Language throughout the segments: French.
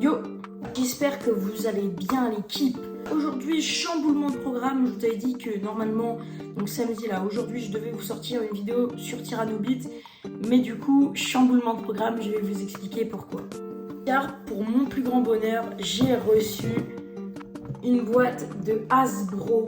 Yo, j'espère que vous allez bien l'équipe. Aujourd'hui, chamboulement de programme. Je vous avais dit que normalement, donc samedi là, aujourd'hui je devais vous sortir une vidéo sur Tyrannobit. Mais du coup, chamboulement de programme, je vais vous expliquer pourquoi. Car pour mon plus grand bonheur, j'ai reçu une boîte de Hasbro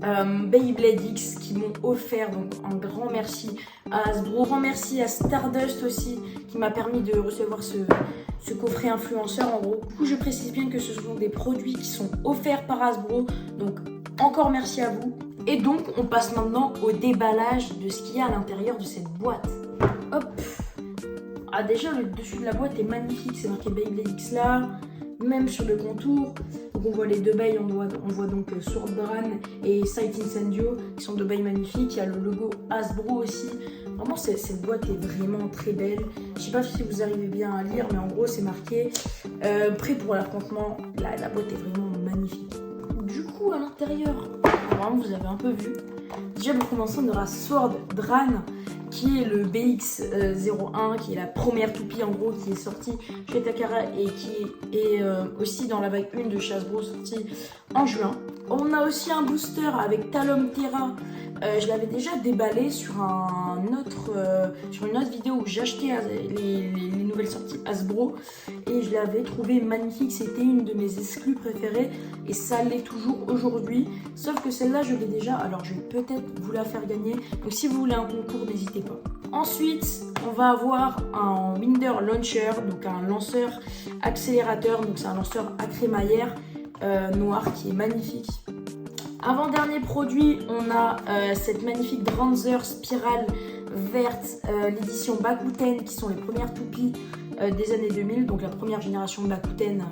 Beyblade X qui m'ont offert, donc un grand merci à Hasbro, grand merci à Stardust aussi qui m'a permis de recevoir ce coffret influenceur en gros. Du coup je précise bien que ce sont des produits qui sont offerts par Hasbro, donc encore merci à vous. Et donc on passe maintenant au déballage de ce qu'il y a à l'intérieur de cette boîte. Hop. Ah déjà le dessus de la boîte est magnifique, c'est marqué Beyblade X là, même sur le contour. Donc on voit les deux bails, on voit donc Swordran et Sight Incendio qui sont deux bails magnifiques. Il y a le logo Hasbro aussi. Vraiment cette boîte est vraiment très belle. Je sais pas si vous arrivez bien à lire, mais en gros c'est marqué prêt pour l'affrontement. La boîte est vraiment magnifique. Du coup à l'intérieur, vraiment vous avez un peu vu. Déjà pour commencer on aura Swordran qui est le BX01, qui est la première toupie en gros qui est sortie chez Takara et qui est aussi dans la vague 1 de chez Hasbro sortie en juin. On a aussi un booster avec Talon Terra. Je l'avais déjà déballé sur une autre vidéo où j'achetais les nouvelles sorties Hasbro et je l'avais trouvé magnifique. C'était une de mes exclus préférées et ça l'est toujours aujourd'hui. Sauf que celle-là je l'ai déjà, alors je vais peut-être vous la faire gagner. Donc si vous voulez un concours, n'hésitez pas. Ensuite, on va avoir un Winder Launcher, donc un lanceur accélérateur. Donc c'est un lanceur à crémaillère noir qui est magnifique. Avant-dernier produit, on a cette magnifique Dranzer Spirale verte, l'édition Bakuten, qui sont les premières toupies des années 2000, donc la première génération de Bakuten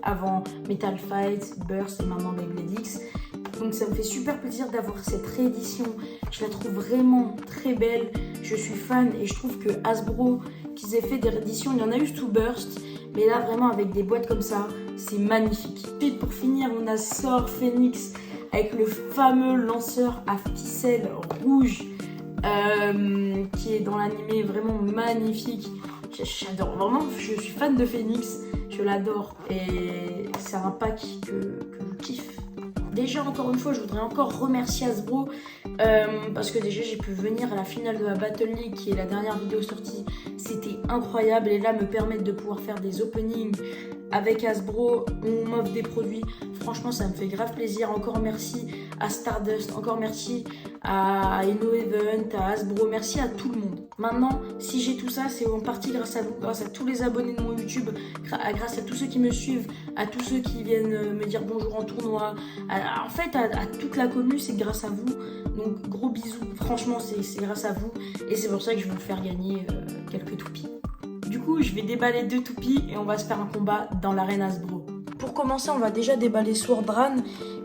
avant Metal Fight, Burst et maintenant Beyblade X. Donc ça me fait super plaisir d'avoir cette réédition, je la trouve vraiment très belle, je suis fan et je trouve que Hasbro, qu'ils aient fait des rééditions, il y en a eu sous Burst, mais là vraiment avec des boîtes comme ça, c'est magnifique. Ensuite pour finir, on a Sword Phoenix, avec le fameux lanceur à ficelle rouge qui est dans l'animé vraiment magnifique. J'adore, vraiment, je suis fan de Phoenix, je l'adore et c'est un pack que je kiffe. Déjà encore une fois, je voudrais encore remercier Hasbro parce que déjà j'ai pu venir à la finale de la Battle League qui est la dernière vidéo sortie. C'était incroyable et là me permettre de pouvoir faire des openings avec Hasbro, on m'offre des produits. Franchement, ça me fait grave plaisir. Encore merci à Stardust, encore merci à InnoEvent, à Hasbro, merci à tout le monde. Maintenant, si j'ai tout ça, c'est en partie grâce à vous, grâce à tous les abonnés de mon YouTube, grâce à tous ceux qui me suivent, à tous ceux qui viennent me dire bonjour en tournoi, en fait à toute la commu, c'est grâce à vous. Donc gros bisous, franchement c'est grâce à vous et c'est pour ça que je vais vous faire gagner quelques toupies. Du coup, je vais déballer 2 toupies et on va se faire un combat dans l'arène Hasbro. Pour commencer, on va déjà déballer Swordran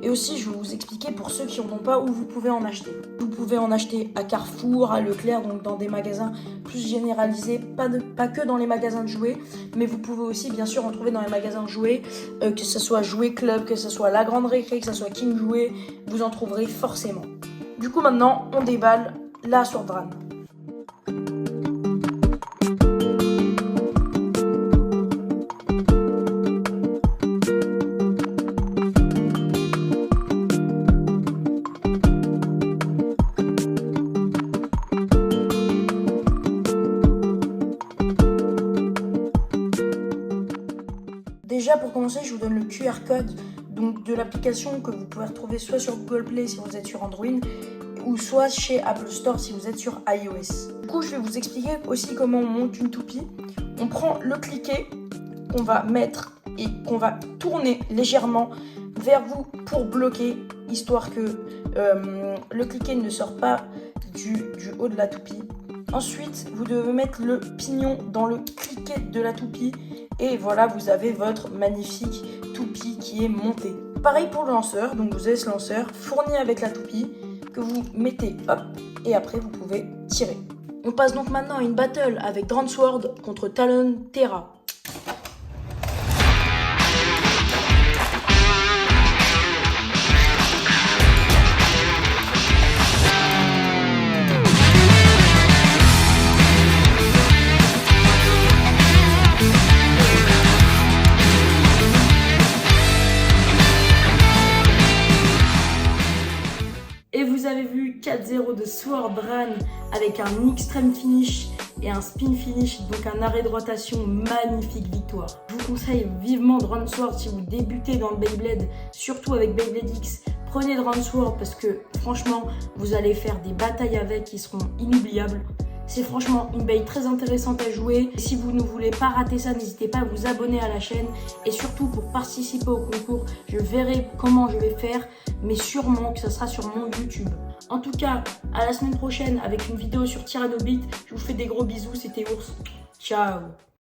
et aussi je vais vous expliquer pour ceux qui n'en ont pas où vous pouvez en acheter. Vous pouvez en acheter à Carrefour, à Leclerc, donc dans des magasins plus généralisés, pas que dans les magasins de jouets, mais vous pouvez aussi bien sûr en trouver dans les magasins de jouets, que ce soit Jouet Club, que ce soit La Grande Récré, que ce soit King Jouet, vous en trouverez forcément. Du coup maintenant, on déballe la Swordran. Déjà pour commencer, je vous donne le QR code donc, de l'application que vous pouvez retrouver soit sur Google Play si vous êtes sur Android ou soit chez Apple Store si vous êtes sur iOS. Du coup, je vais vous expliquer aussi comment on monte une toupie. On prend le cliquet qu'on va mettre et qu'on va tourner légèrement vers vous pour bloquer, histoire que le cliquet ne sort pas du haut de la toupie. Ensuite, vous devez mettre le pignon dans le cliquet de la toupie et voilà, vous avez votre magnifique toupie qui est montée. Pareil pour le lanceur, donc vous avez ce lanceur fourni avec la toupie que vous mettez, hop, et après vous pouvez tirer. On passe donc maintenant à une battle avec Dransword contre Talon Terra. 4-0 de Swordran avec un extreme finish et un spin finish, donc un arrêt de rotation, magnifique victoire. Je vous conseille vivement Drawn Sword si vous débutez dans le Beyblade, surtout avec Beyblade X. Prenez Drawn Sword parce que franchement, vous allez faire des batailles avec qui seront inoubliables. C'est franchement une baille très intéressante à jouer. Et si vous ne voulez pas rater ça, n'hésitez pas à vous abonner à la chaîne. Et surtout pour participer au concours, je verrai comment je vais faire, mais sûrement que ça sera sur mon YouTube. En tout cas, à la semaine prochaine avec une vidéo sur Tyranobit. Je vous fais des gros bisous, c'était Ours. Ciao!